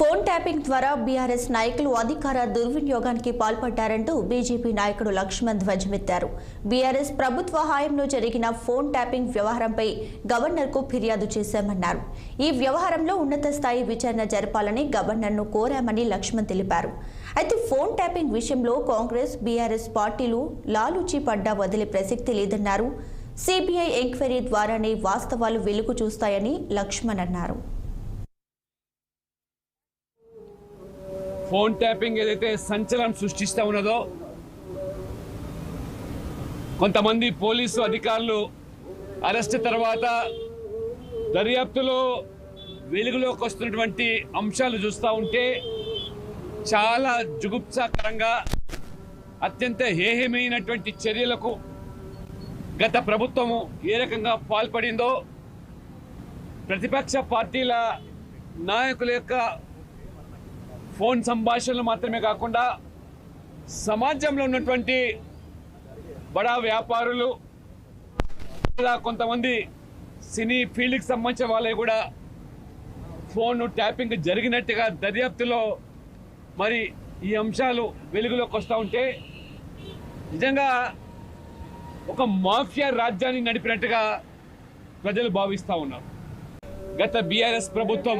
Phone tapping ద్వారా BRS నాయకులు అధికార దుర్వినియోగానికి పాల్పడ్డారంటూ బీజేపీ నాయకుడు లక్ష్మణ్ ధ్వజమెత్తారు. బీఆర్ఎస్ ప్రభుత్వ హయాంలో జరిగిన ఫోన్ ట్యాపింగ్ వ్యవహారంపై గవర్నర్కు ఫిర్యాదు చేశామన్నారు. ఈ వ్యవహారంలో ఉన్నత స్థాయి విచారణ జరపాలని గవర్నర్ను కోరామని లక్ష్మణ్ తెలిపారు. అయితే ఫోన్ ట్యాపింగ్ విషయంలో కాంగ్రెస్, బీఆర్ఎస్ పార్టీలు లాలూచి పడ్డా వదిలే ప్రసక్తి లేదన్నారు. సిబిఐ ఎంక్వైరీ ద్వారానే వాస్తవాలు వెలుగు చూస్తాయని లక్ష్మణ్ అన్నారు. ఫోన్ ట్యాపింగ్ ఏదైతే సంచలనం సృష్టిస్తూ ఉన్నదో, కొంతమంది పోలీసు అధికారులు అరెస్ట్ తర్వాత దర్యాప్తులో వెలుగులోకి వస్తున్నటువంటి అంశాలు చూస్తూ ఉంటే చాలా జుగుప్సాకరంగా, అత్యంత హేయమైనటువంటి చర్యలకు గత ప్రభుత్వము ఏ రకంగా పాల్పడిందో, ప్రతిపక్ష పార్టీల నాయకుల యొక్క ఫోన్ సంభాషణలు మాత్రమే కాకుండా సమాజంలో ఉన్నటువంటి బడా వ్యాపారులు, కొంతమంది సినీ ఫీల్డ్కి సంబంధించిన వాళ్ళే కూడా ఫోన్ ట్యాపింగ్ జరిగినట్టుగా దర్యాప్తులో మరి ఈ అంశాలు వెలుగులోకి వస్తూ ఉంటే నిజంగా ఒక మాఫియా రాజ్యాన్ని నడిపినట్టుగా ప్రజలు భావిస్తూ ఉన్నారు. గత బీఆర్ఎస్ ప్రభుత్వం